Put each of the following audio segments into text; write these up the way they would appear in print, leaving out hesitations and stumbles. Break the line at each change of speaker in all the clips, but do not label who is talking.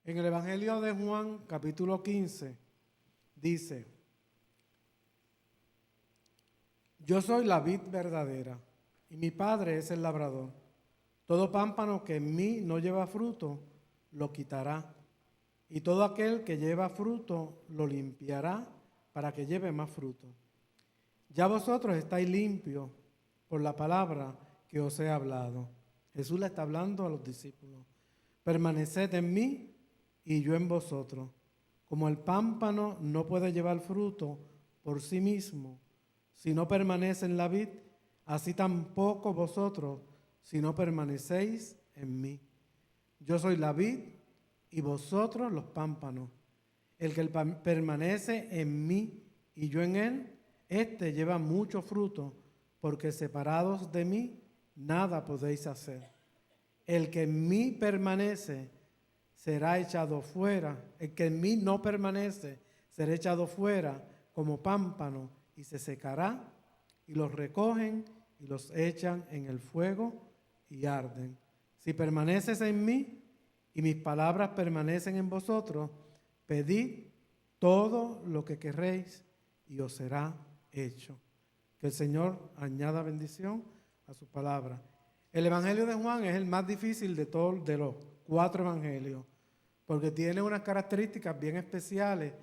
En el Evangelio de Juan, capítulo 15, dice: Yo soy la vid verdadera, y mi Padre es el labrador. Todo pámpano que en mí no lleva fruto, lo quitará, y todo aquel que lleva fruto, lo limpiará, para que lleve más fruto. Ya vosotros estáis limpios por la palabra que os he hablado. Jesús le está hablando a los discípulos. Permaneced en mí y yo en vosotros. Como el pámpano no puede llevar fruto por sí mismo, si no permanece en la vid, así tampoco vosotros, si no permanecéis en mí. Yo soy la vid y vosotros los pámpanos. El que permanece en mí y yo en él, éste lleva mucho fruto, porque separados de mí, nada podéis hacer. El que en mí permanece será echado fuera. El que en mí no permanece será echado fuera como pámpano y se secará, y los recogen y los echan en el fuego y arden. Si permaneces en mí y mis palabras permanecen en vosotros, pedid todo lo que querréis y os será hecho. Que el Señor añada bendición a su palabra. El Evangelio de Juan es el más difícil de todos de los 4 evangelios, porque tiene unas características bien especiales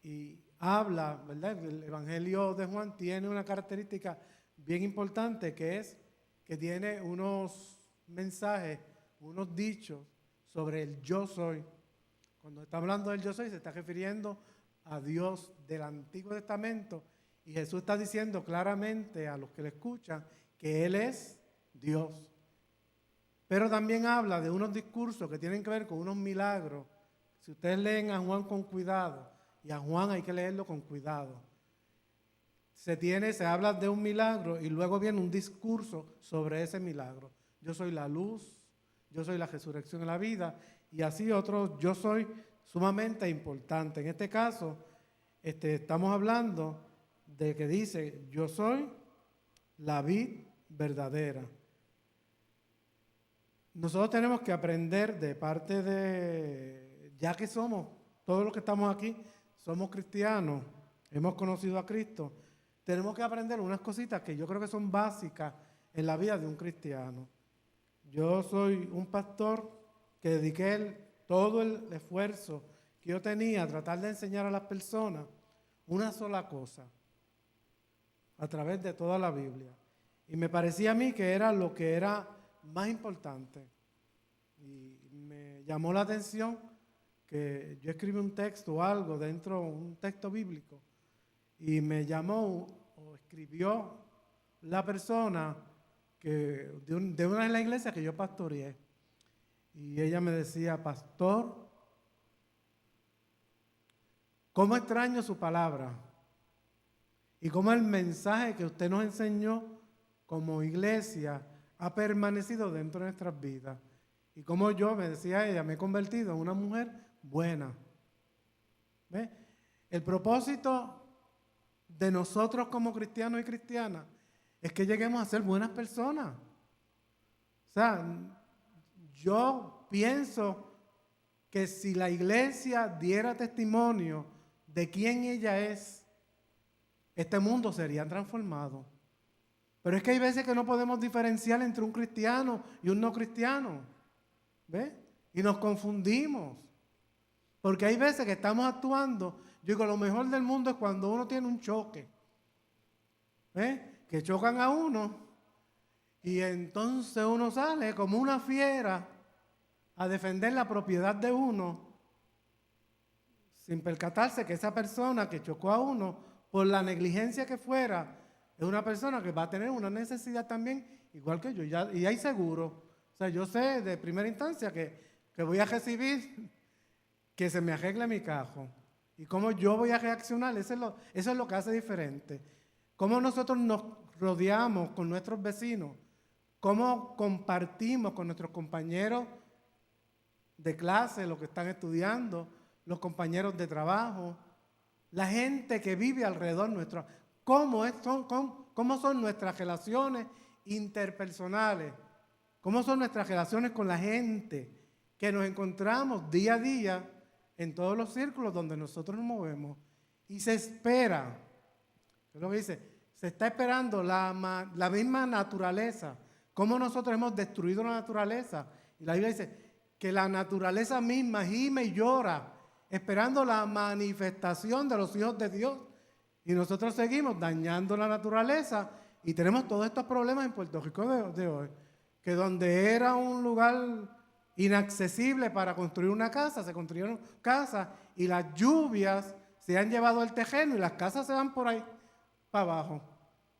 y habla, ¿verdad? El Evangelio de Juan tiene una característica bien importante, que es que tiene unos mensajes, unos dichos sobre el yo soy. Cuando está hablando del yo soy, se está refiriendo a Dios del Antiguo Testamento, y Jesús está diciendo claramente a los que le escuchan que Él es Dios. Pero también habla de unos discursos que tienen que ver con unos milagros. Si ustedes leen a Juan con cuidado, y a Juan hay que leerlo con cuidado, se habla de un milagro y luego viene un discurso sobre ese milagro. Yo soy la luz, yo soy la resurrección y la vida, y así otros yo soy sumamente importante. En este caso, estamos hablando de que dice: yo soy la vid verdadera. Nosotros tenemos que aprender de parte de, ya que somos, todos los que estamos aquí, somos cristianos, hemos conocido a Cristo, tenemos que aprender unas cositas que yo creo que son básicas en la vida de un cristiano. Yo soy un pastor que dediqué todo el esfuerzo que yo tenía a tratar de enseñar a las personas una sola cosa a través de toda la Biblia. Y me parecía a mí que era lo que era más importante. Y me llamó la atención que yo escribí un texto o algo dentro, un texto bíblico, y me llamó o escribió la persona que de una de las iglesias que yo pastoreé. Y ella me decía: pastor, ¿cómo extraño su palabra? Y cómo el mensaje que usted nos enseñó como iglesia ha permanecido dentro de nuestras vidas. Y como yo, me decía ella, me he convertido en una mujer buena. ¿Ve? El propósito de nosotros como cristianos y cristianas es que lleguemos a ser buenas personas. O sea, yo pienso que si la iglesia diera testimonio de quién ella es, este mundo sería transformado. Pero es que hay veces que no podemos diferenciar entre un cristiano y un no cristiano. ¿Ves? Y nos confundimos. Porque hay veces que estamos actuando, yo digo, lo mejor del mundo es cuando uno tiene un choque. ¿Ves? Que chocan a uno y entonces uno sale como una fiera a defender la propiedad de uno, sin percatarse que esa persona que chocó a uno, por la negligencia que fuera, es una persona que va a tener una necesidad también, igual que yo, y hay seguro. O sea, yo sé de primera instancia que voy a recibir que se me arregle mi cajo. Y cómo yo voy a reaccionar, eso es lo que hace diferente. Cómo nosotros nos rodeamos con nuestros vecinos, cómo compartimos con nuestros compañeros de clase, los que están estudiando, los compañeros de trabajo, la gente que vive alrededor nuestro. ¿Cómo son nuestras relaciones interpersonales? ¿Cómo son nuestras relaciones con la gente que nos encontramos día a día en todos los círculos donde nosotros nos movemos. Y se espera, es lo que dice, se está esperando la misma naturaleza. Cómo nosotros hemos destruido la naturaleza. Y la Biblia dice que la naturaleza misma gime y llora, esperando la manifestación de los hijos de Dios. Y nosotros seguimos dañando la naturaleza y tenemos todos estos problemas en Puerto Rico de hoy. Que donde era un lugar inaccesible para construir una casa, se construyeron casas y las lluvias se han llevado el terreno y las casas se van por ahí para abajo.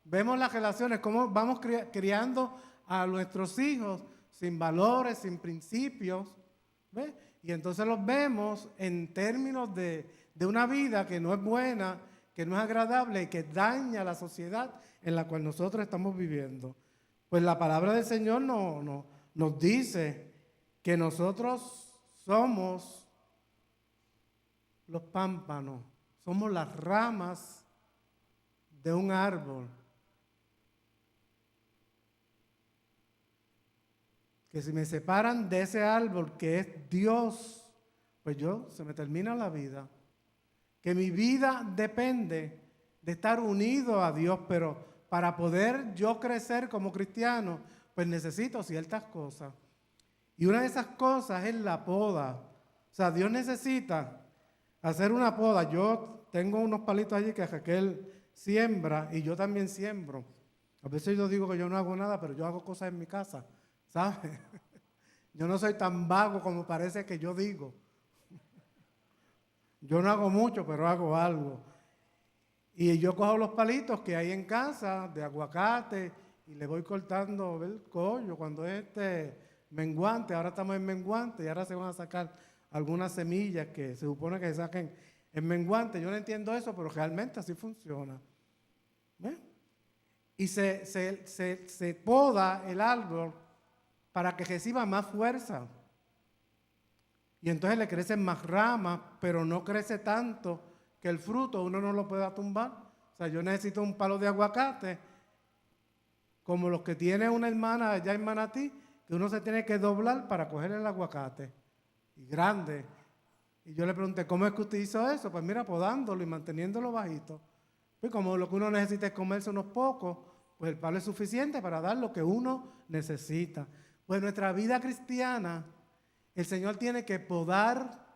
Vemos las relaciones, cómo vamos criando a nuestros hijos sin valores, sin principios, ¿ves? Y entonces los vemos en términos de una vida que no es buena, que no es agradable y que daña la sociedad en la cual nosotros estamos viviendo. Pues la palabra del Señor nos dice que nosotros somos los pámpanos, somos las ramas de un árbol. Que si me separan de ese árbol que es Dios, pues se me termina la vida. Que mi vida depende de estar unido a Dios, pero para poder yo crecer como cristiano, pues necesito ciertas cosas. Y una de esas cosas es la poda. O sea, Dios necesita hacer una poda. Yo tengo unos palitos allí que Raquel siembra y yo también siembro. A veces yo digo que yo no hago nada, pero yo hago cosas en mi casa, ¿sabes? Yo no soy tan vago como parece que yo digo. Yo no hago mucho, pero hago algo. Y yo cojo los palitos que hay en casa de aguacate y le voy cortando el collo cuando es menguante. Ahora estamos en menguante y ahora se van a sacar algunas semillas que se supone que se saquen en menguante. Yo no entiendo eso, pero realmente así funciona. ¿Ves? Y se poda el árbol para que reciba más fuerza. Y entonces le crecen más ramas, pero no crece tanto que el fruto uno no lo pueda tumbar. O sea, yo necesito un palo de aguacate, como los que tiene una hermana allá en Manatí, que uno se tiene que doblar para coger el aguacate. Y grande. Y yo le pregunté, ¿cómo es que usted hizo eso? Pues mira, podándolo y manteniéndolo bajito. Pues como lo que uno necesita es comerse unos pocos, pues el palo es suficiente para dar lo que uno necesita. Pues nuestra vida cristiana, el Señor tiene que podar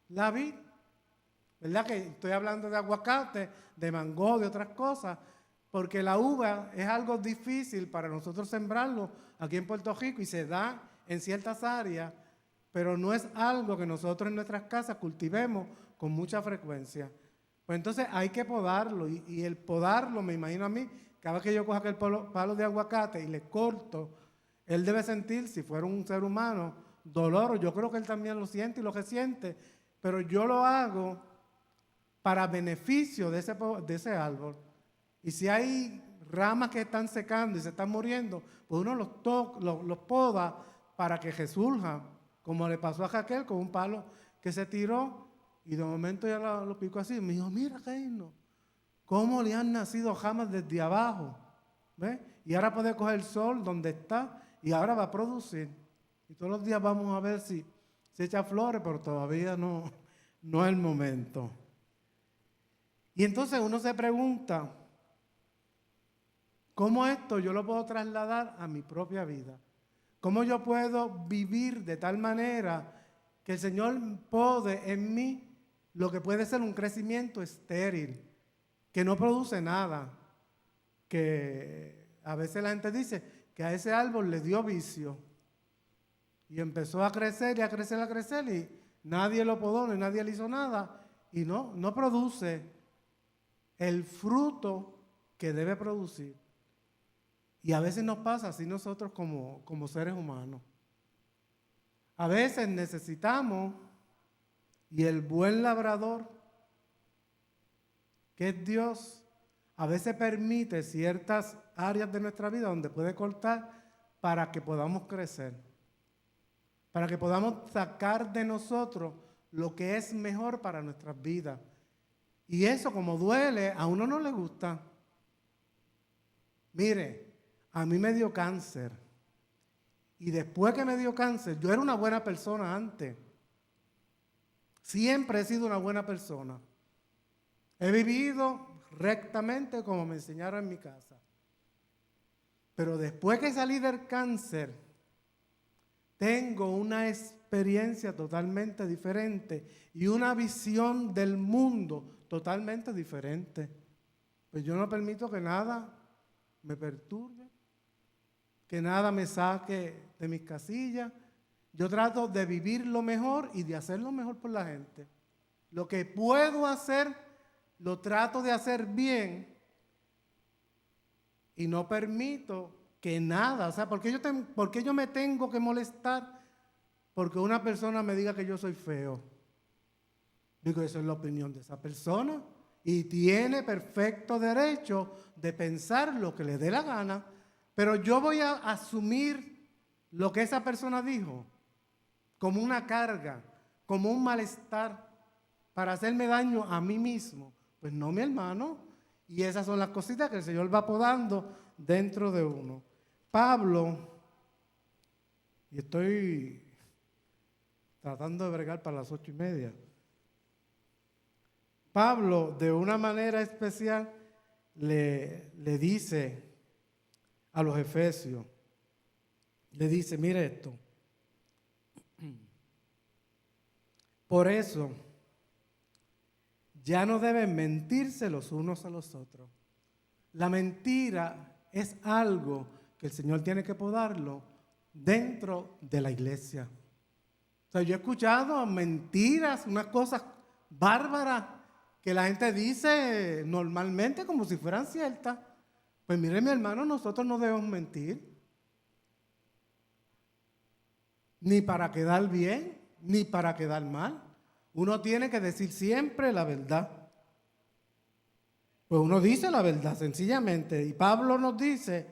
la vid. ¿Verdad que estoy hablando de aguacate, de mango, de otras cosas? Porque la uva es algo difícil para nosotros sembrarlo aquí en Puerto Rico y se da en ciertas áreas, pero no es algo que nosotros en nuestras casas cultivemos con mucha frecuencia. Pues entonces hay que podarlo y el podarlo, me imagino a mí, cada vez que yo cojo aquel palo de aguacate y le corto, él debe sentir, si fuera un ser humano, dolor. Yo creo que él también lo siente y lo resiente, pero yo lo hago para beneficio de ese árbol. Y si hay ramas que están secando y se están muriendo, pues uno los poda para que resurjan, como le pasó a Raquel con un palo que se tiró y de momento ya lo picó así. Me dijo, mira, Reino, cómo le han nacido ramas desde abajo, ¿ves? Y ahora puede coger el sol donde está y ahora va a producir. Y todos los días vamos a ver si se echa flores, pero todavía no es el momento. Y entonces uno se pregunta, ¿cómo esto yo lo puedo trasladar a mi propia vida? ¿Cómo yo puedo vivir de tal manera que el Señor pode en mí lo que puede ser un crecimiento estéril, que no produce nada? Que a veces la gente dice que a ese árbol le dio vicio y empezó a crecer y a crecer, a crecer y nadie lo podó, ni nadie le hizo nada y no produce el fruto que debe producir. Y a veces nos pasa así nosotros como seres humanos. A veces necesitamos, y el buen labrador, que es Dios, a veces permite ciertas áreas de nuestra vida donde puede cortar para que podamos crecer, para que podamos sacar de nosotros lo que es mejor para nuestras vidas. Y eso, como duele, a uno no le gusta. Mire, a mí me dio cáncer Y después que me dio cáncer, yo era una buena persona antes. Siempre he sido una buena persona. He vivido rectamente como me enseñaron en mi casa. Pero después que salí del cáncer, tengo una experiencia totalmente diferente y una visión del mundo totalmente diferente. Pues yo no permito que nada me perturbe, que nada me saque de mis casillas. Yo trato de vivir lo mejor y de hacer lo mejor por la gente. Lo que puedo hacer, lo trato de hacer bien y no permito que nada, o sea, ¿por qué yo me tengo que molestar porque una persona me diga que yo soy feo? Digo, eso es la opinión de esa persona y tiene perfecto derecho de pensar lo que le dé la gana, pero yo voy a asumir lo que esa persona dijo como una carga, como un malestar para hacerme daño a mí mismo. Pues no, mi hermano. Y esas son las cositas que el Señor va podando dentro de uno. Pablo, y estoy tratando de bregar para las 8:30. Pablo, de una manera especial, le dice a los efesios, le dice, mire esto, por eso ya no deben mentirse los unos a los otros. La mentira es algo que el Señor tiene que podarlo dentro de la iglesia. O sea, yo he escuchado mentiras, unas cosas bárbaras que la gente dice normalmente como si fueran ciertas. Pues mire, mi hermano, nosotros no debemos mentir. Ni para quedar bien, ni para quedar mal. Uno tiene que decir siempre la verdad. Pues uno dice la verdad, sencillamente. Y Pablo nos dice,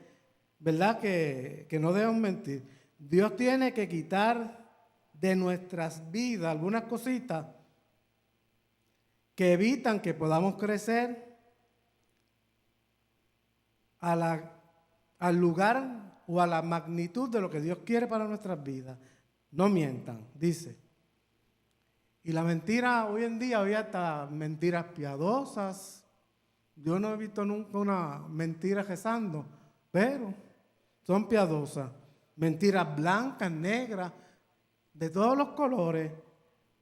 ¿verdad?, que no debemos mentir. Dios tiene que quitar de nuestras vidas algunas cositas que evitan que podamos crecer al lugar o a la magnitud de lo que Dios quiere para nuestras vidas. No mientan, dice. Y la mentira, hoy en día hay hasta mentiras piadosas. Yo no he visto nunca una mentira rezando, pero son piadosas. Mentiras blancas, negras, de todos los colores.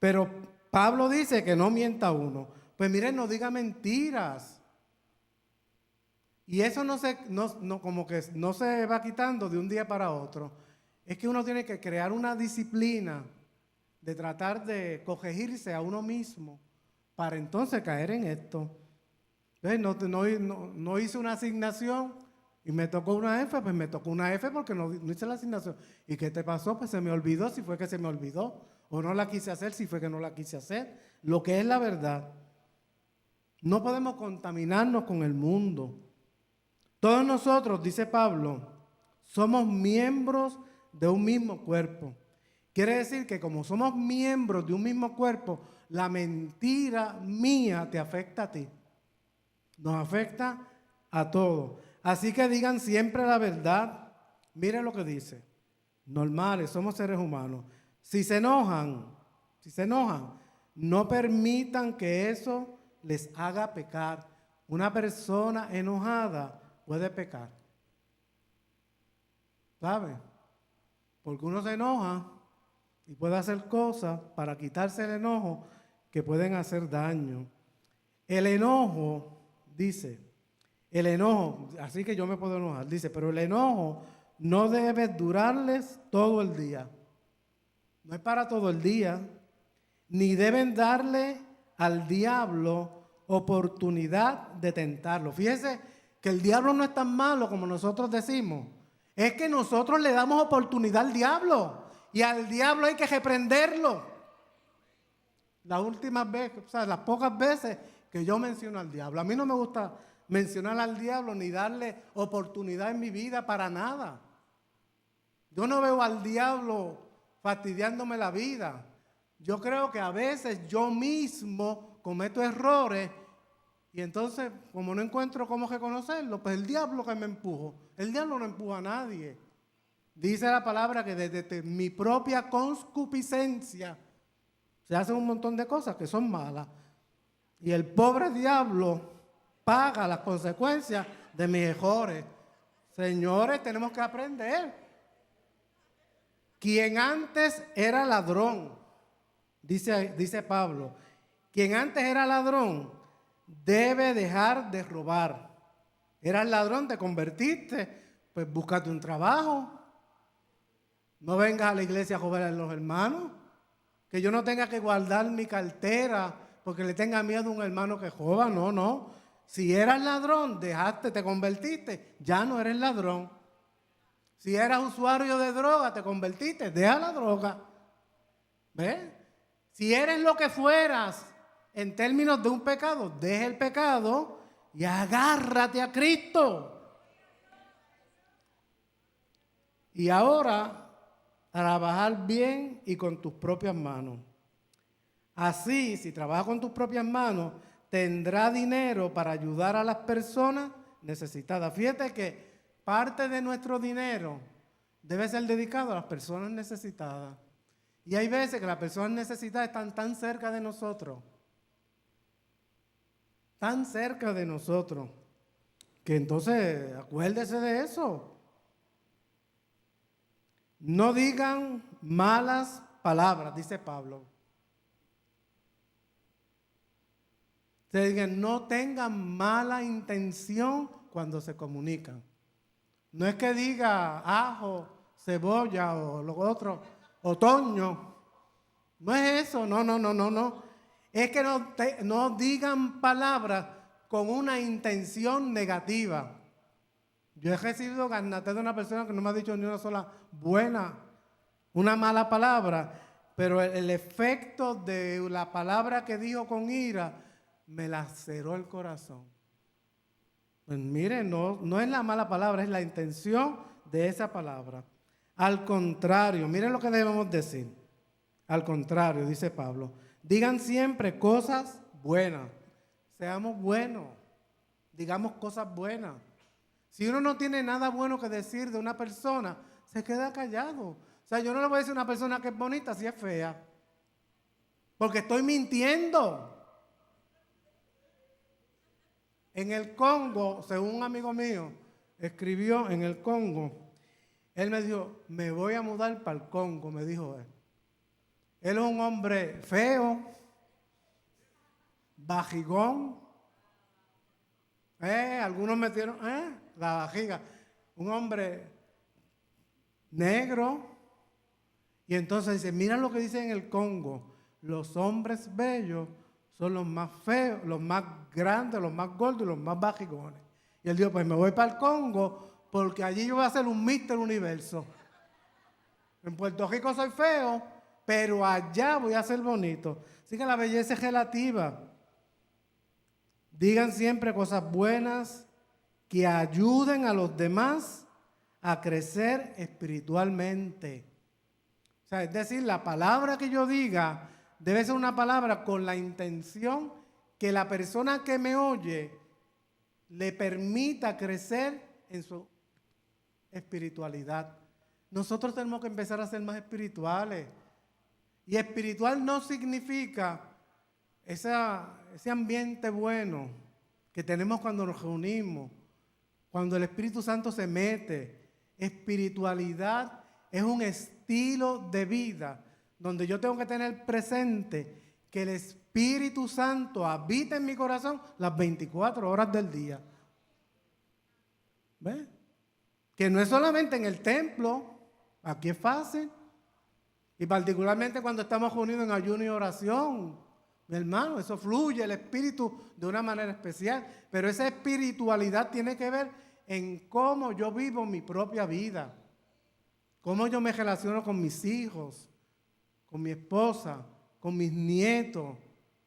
Pero Pablo dice que no mienta uno. Pues miren, no diga mentiras. Y eso como que no se va quitando de un día para otro. Es que uno tiene que crear una disciplina de tratar de corregirse a uno mismo para entonces caer en esto. Entonces, no hice una asignación y me tocó una F, pues me tocó una F porque no hice la asignación. ¿Y qué te pasó? Pues se me olvidó, si fue que se me olvidó. O no la quise hacer, si fue que no la quise hacer. Lo que es la verdad. No podemos contaminarnos con el mundo. Todos nosotros, dice Pablo, somos miembros de un mismo cuerpo. Quiere decir que como somos miembros de un mismo cuerpo, la mentira mía te afecta a ti. Nos afecta a todos. Así que digan siempre la verdad. Miren lo que dice. Normales, somos seres humanos. Si se enojan, no permitan que eso les haga pecar. Una persona enojada puede pecar. ¿Sabe? Porque uno se enoja y puede hacer cosas para quitarse el enojo que pueden hacer daño. El enojo, dice, así que yo me puedo enojar, dice, pero el enojo no debe durarles todo el día. No es para todo el día, ni deben darle al diablo oportunidad de tentarlo. Fíjese que el diablo no es tan malo como nosotros decimos. Es que nosotros le damos oportunidad al diablo y al diablo hay que reprenderlo. Las últimas veces, o sea, las pocas veces que yo menciono al diablo. A mí no me gusta mencionar al diablo ni darle oportunidad en mi vida para nada. Yo no veo al diablo fastidiándome la vida. Yo creo que a veces yo mismo cometo errores y entonces, como no encuentro cómo reconocerlo, pues el diablo que me empujo. El diablo no empuja a nadie. Dice la palabra que desde mi propia concupiscencia se hacen un montón de cosas que son malas. Y el pobre diablo paga las consecuencias de mis errores. Señores, tenemos que aprender. Quien antes era ladrón, dice Pablo, quien antes era ladrón debe dejar de robar. Eras ladrón, te convertiste, pues búscate un trabajo. No vengas a la iglesia a robar a los hermanos. Que yo no tenga que guardar mi cartera porque le tenga miedo a un hermano que roba. No, no. Si eras ladrón, dejaste, te convertiste, ya no eres ladrón. Si eras usuario de droga, te convertiste, deja la droga. ¿Ves? Si eres lo que fueras en términos de un pecado, deja el pecado y agárrate a Cristo. Y ahora, trabajar bien y con tus propias manos. Así, si trabajas con tus propias manos, tendrá dinero para ayudar a las personas necesitadas. Fíjate que parte de nuestro dinero debe ser dedicado a las personas necesitadas. Y hay veces que las personas necesitadas están tan cerca de nosotros, que entonces acuérdese de eso. No digan malas palabras, dice Pablo. Se digan, no tengan mala intención cuando se comunican. No es que diga ajo, cebolla o lo otro, otoño. No es eso, no. Es que no digan palabras con una intención negativa. Yo he recibido garnate de una persona que no me ha dicho ni una sola una mala palabra, pero el efecto de la palabra que dijo con ira me laceró el corazón. Pues mire, no es la mala palabra, es la intención de esa palabra. Al contrario, miren lo que debemos decir. Al contrario, dice Pablo, digan siempre cosas buenas. Seamos buenos, digamos cosas buenas. Si uno no tiene nada bueno que decir de una persona, se queda callado. O sea, yo no le voy a decir a una persona que es bonita si es fea, porque estoy mintiendo. En el Congo, según un amigo mío, escribió en el Congo, él me dijo, me voy a mudar para el Congo, me dijo él. Él es un hombre feo, bajigón. Algunos metieron, la bajiga. Un hombre negro. Y entonces dice, mira lo que dice en el Congo. Los hombres bellos son los más feos, los más grandes, los más gordos y los más bajigones. Y él dijo, pues me voy para el Congo porque allí yo voy a ser un Mister Universo. En Puerto Rico soy feo, pero allá voy a ser bonito. Así que la belleza es relativa. Digan siempre cosas buenas que ayuden a los demás a crecer espiritualmente. O sea, es decir, la palabra que yo diga debe ser una palabra con la intención que la persona que me oye le permita crecer en su espiritualidad. Nosotros tenemos que empezar a ser más espirituales. Y espiritual no significa ese ambiente bueno que tenemos cuando nos reunimos, cuando el Espíritu Santo se mete. Espiritualidad es un estilo de vida donde yo tengo que tener presente que el Espíritu Santo habita en mi corazón las 24 horas del día. ¿Ves? Que no es solamente en el templo, aquí es fácil. Y particularmente cuando estamos reunidos en ayuno y oración, mi hermano, eso fluye el Espíritu de una manera especial. Pero esa espiritualidad tiene que ver en cómo yo vivo mi propia vida, cómo yo me relaciono con mis hijos, con mi esposa, con mis nietos,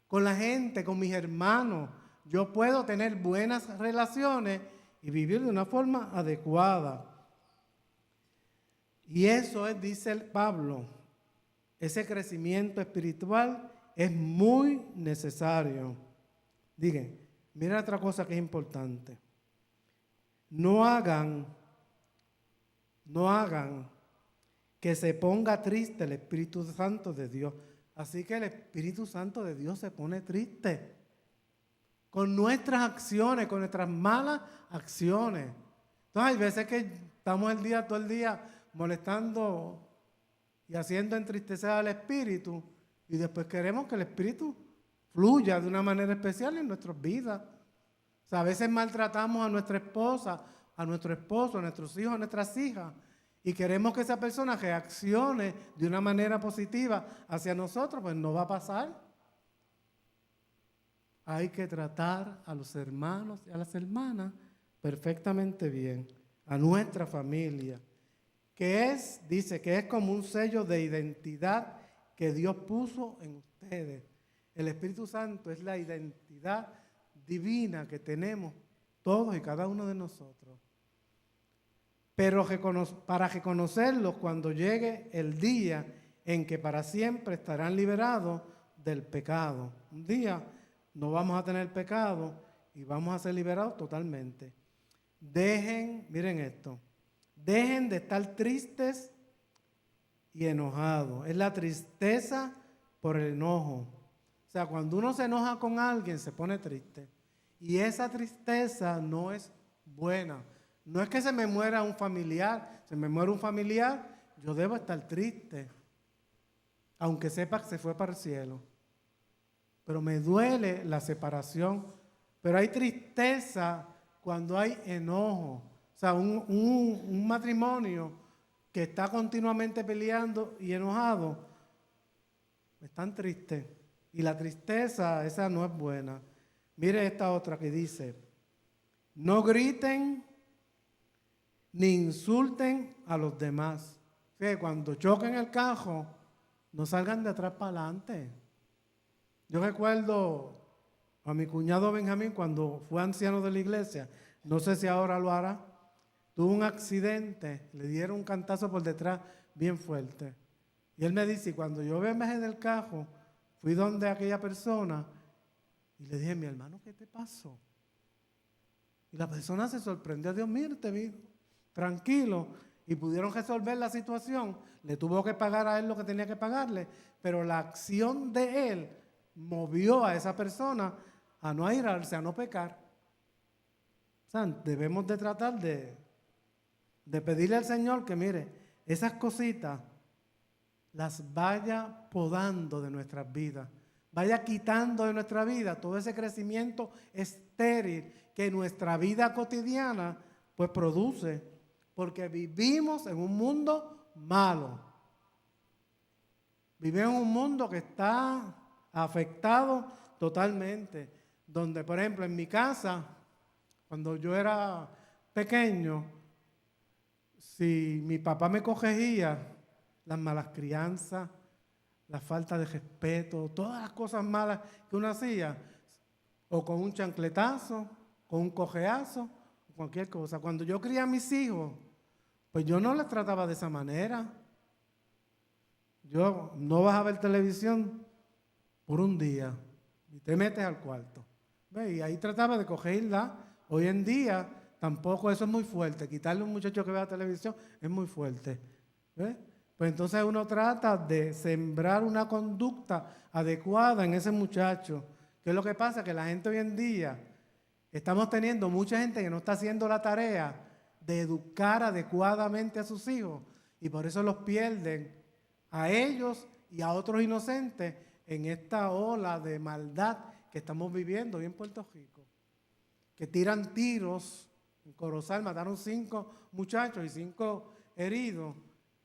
con la gente, con mis hermanos. Yo puedo tener buenas relaciones y vivir de una forma adecuada. Y eso es, dice Pablo, ese crecimiento espiritual es muy necesario. Digan, mira otra cosa que es importante. No hagan que se ponga triste el Espíritu Santo de Dios. Así que el Espíritu Santo de Dios se pone triste con nuestras acciones, con nuestras malas acciones. Entonces hay veces que estamos todo el día molestando y haciendo entristecer al Espíritu, y después queremos que el Espíritu fluya de una manera especial en nuestras vidas. O sea, a veces maltratamos a nuestra esposa, a nuestro esposo, a nuestros hijos, a nuestras hijas, y queremos que esa persona reaccione de una manera positiva hacia nosotros, pues no va a pasar. Hay que tratar a los hermanos y a las hermanas perfectamente bien, a nuestra familia, dice que es como un sello de identidad que Dios puso en ustedes. El Espíritu Santo es la identidad divina que tenemos todos y cada uno de nosotros. Pero para reconocerlos cuando llegue el día en que para siempre estarán liberados del pecado. Un día no vamos a tener pecado y vamos a ser liberados totalmente. Miren esto, dejen de estar tristes y enojados. Es la tristeza por el enojo. O sea, cuando uno se enoja con alguien, se pone triste. Y esa tristeza no es buena. No es que se me muera un familiar. Si me muere un familiar, yo debo estar triste, aunque sepa que se fue para el cielo. Pero me duele la separación. Pero hay tristeza cuando hay enojo. O sea, un matrimonio que está continuamente peleando y enojado, están tristes. Y la tristeza, esa no es buena. Mire esta otra que dice, no griten ni insulten a los demás. Fíjate, cuando choquen el carro, no salgan de atrás para adelante. Yo recuerdo a mi cuñado Benjamín cuando fue anciano de la iglesia, no sé si ahora lo hará, tuvo un accidente, le dieron un cantazo por detrás bien fuerte. Y él me dice, cuando yo me bajé del carro, fui donde aquella persona y le dije, mi hermano, ¿qué te pasó? Y la persona se sorprendió, Dios mío, te vi tranquilo, y pudieron resolver la situación. Le tuvo que pagar a él lo que tenía que pagarle, pero la acción de él movió a esa persona a no airarse, a no pecar. O sea, debemos de tratar de pedirle al Señor que, mire, esas cositas las vaya podando de nuestras vidas, vaya quitando de nuestra vida todo ese crecimiento estéril que nuestra vida cotidiana pues produce, porque vivimos en un mundo malo. Vivimos en un mundo que está afectado totalmente, donde por ejemplo en mi casa, cuando yo era pequeño, si mi papá me corregía, las malas crianzas, la falta de respeto, todas las cosas malas que uno hacía, o con un chancletazo, con un cojeazo, cualquier cosa. Cuando yo crié a mis hijos, pues yo no les trataba de esa manera. Yo no vas a ver televisión por un día y te metes al cuarto. ¿Ve? Y ahí trataba de cogerla. Hoy en día tampoco eso es muy fuerte. Quitarle a un muchacho que vea televisión es muy fuerte. ¿Ve? Pues entonces uno trata de sembrar una conducta adecuada en ese muchacho. ¿Qué es lo que pasa? Que la gente hoy en día, estamos teniendo mucha gente que no está haciendo la tarea de educar adecuadamente a sus hijos y por eso los pierden a ellos y a otros inocentes en esta ola de maldad que estamos viviendo hoy en Puerto Rico. Que tiran tiros, en Corozal mataron 5 muchachos y 5 heridos.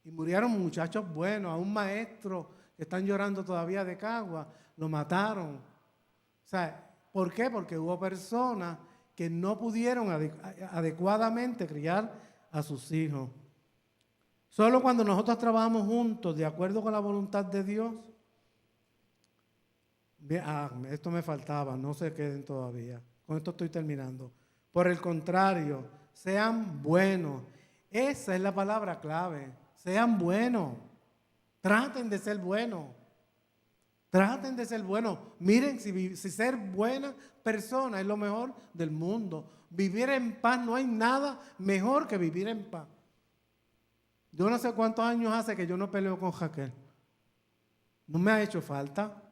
Y murieron muchachos buenos, a un maestro que están llorando todavía de Cagua, lo mataron. O sea, ¿por qué? Porque hubo personas que no pudieron adecuadamente criar a sus hijos. Solo cuando nosotros trabajamos juntos, de acuerdo con la voluntad de Dios, esto me faltaba, no se queden todavía. Con esto estoy terminando. Por el contrario, sean buenos. Esa es la palabra clave. Sean buenos, traten de ser buenos, traten de ser buenos. Miren, si ser buena persona es lo mejor del mundo. Vivir en paz, no hay nada mejor que vivir en paz. Yo no sé cuántos años hace que yo no peleo con Raquel. No me ha hecho falta.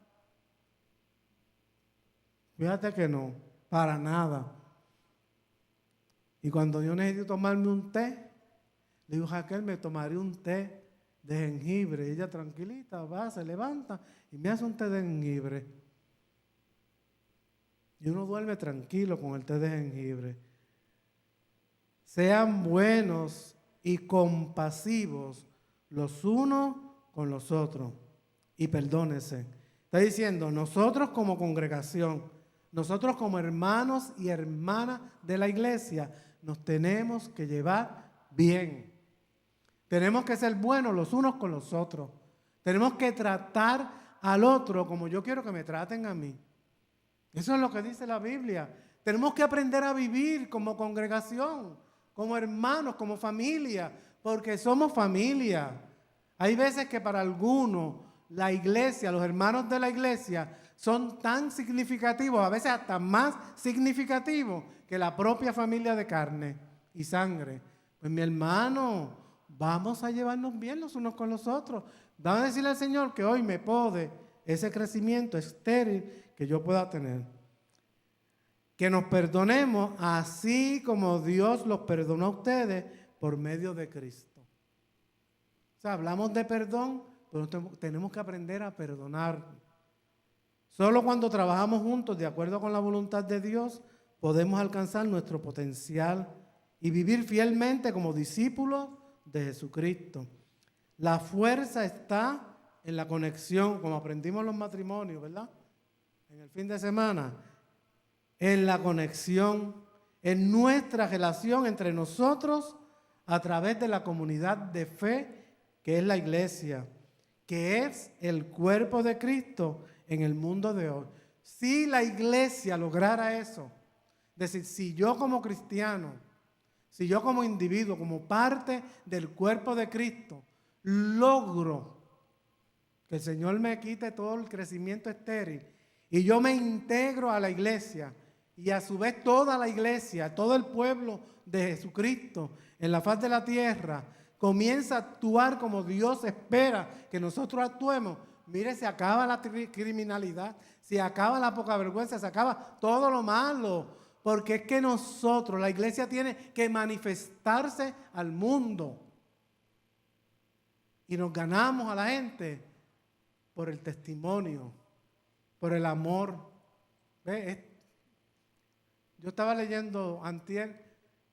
Fíjate que no, para nada. Y cuando yo necesito tomarme un té, le digo, Raquel, me tomaré un té de jengibre. Y ella tranquilita va, se levanta y me hace un té de jengibre. Y uno duerme tranquilo con el té de jengibre. Sean buenos y compasivos los unos con los otros y perdónense. Está diciendo, nosotros como congregación, nosotros como hermanos y hermanas de la iglesia, nos tenemos que llevar bien. Tenemos que ser buenos los unos con los otros. Tenemos que tratar al otro como yo quiero que me traten a mí. Eso es lo que dice la Biblia. Tenemos que aprender a vivir como congregación, como hermanos, como familia, porque somos familia. Hay veces que para algunos la iglesia, los hermanos de la iglesia son tan significativos, a veces hasta más significativos que la propia familia de carne y sangre. Pues mi hermano, vamos a llevarnos bien los unos con los otros. Vamos a decirle al Señor que hoy me pode ese crecimiento estéril que yo pueda tener. Que nos perdonemos así como Dios los perdonó a ustedes por medio de Cristo. O sea, hablamos de perdón, pero tenemos que aprender a perdonar. Solo cuando trabajamos juntos de acuerdo con la voluntad de Dios podemos alcanzar nuestro potencial y vivir fielmente como discípulos de Jesucristo. La fuerza está en la conexión, como aprendimos en los matrimonios, ¿verdad? En el fin de semana, en la conexión, en nuestra relación entre nosotros a través de la comunidad de fe que es la iglesia, que es el cuerpo de Cristo en el mundo de hoy. Si la iglesia lograra eso, es decir, si yo como cristiano, si yo como individuo, como parte del cuerpo de Cristo, logro que el Señor me quite todo el crecimiento estéril y yo me integro a la iglesia y a su vez toda la iglesia, todo el pueblo de Jesucristo en la faz de la tierra comienza a actuar como Dios espera que nosotros actuemos. Mire, se acaba la criminalidad, se acaba la poca vergüenza, se acaba todo lo malo, porque es que nosotros, la iglesia tiene que manifestarse al mundo y nos ganamos a la gente por el testimonio, por el amor. ¿Ve? Yo estaba leyendo antier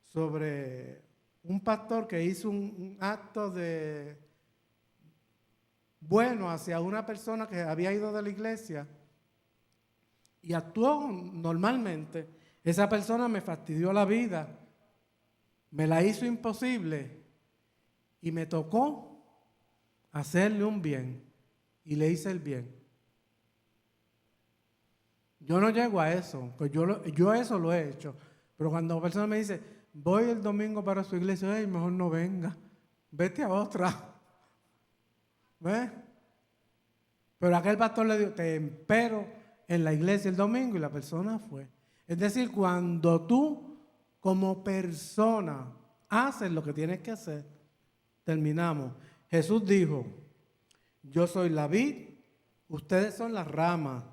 sobre un pastor que hizo un acto de bueno hacia una persona que había ido de la iglesia y actuó normalmente. Esa persona me fastidió la vida, me la hizo imposible y me tocó hacerle un bien y le hice el bien. Yo no llego a eso, pues yo eso lo he hecho, pero cuando una persona me dice, voy el domingo para su iglesia, ay, mejor no venga, vete a otra. ¿Ves? Pero aquel pastor le dijo, te espero en la iglesia el domingo y la persona fue. Es decir, cuando tú como persona haces lo que tienes que hacer, terminamos. Jesús dijo, yo soy la vid, ustedes son las ramas.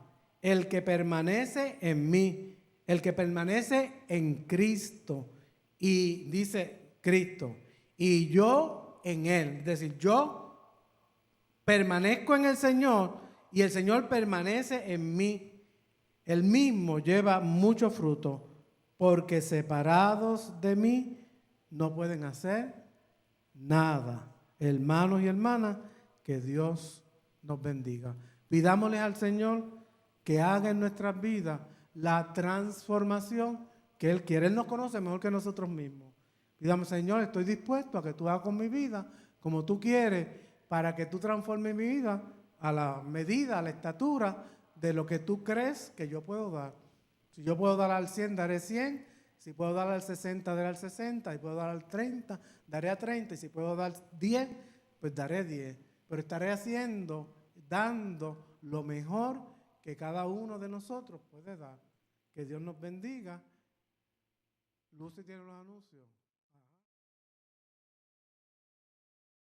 El que permanece en mí, el que permanece en Cristo, y dice Cristo, y yo en Él, es decir, yo permanezco en el Señor y el Señor permanece en mí. Él mismo lleva mucho fruto, porque separados de mí no pueden hacer nada. Hermanos y hermanas, que Dios nos bendiga. Pidámosle al Señor que haga en nuestras vidas la transformación que Él quiere. Él nos conoce mejor que nosotros mismos. Pidamos, Señor, estoy dispuesto a que tú hagas con mi vida como tú quieres, para que tú transformes mi vida a la medida, a la estatura de lo que tú crees que yo puedo dar. Si yo puedo dar al 100, daré 100. Si puedo dar al 60, daré al 60. Si puedo dar al 30, daré a 30. Y si puedo dar 10, pues daré 10. Pero estaré haciendo, dando lo mejor que cada uno de nosotros puede dar. Que Dios nos bendiga. Lucy tiene los anuncios.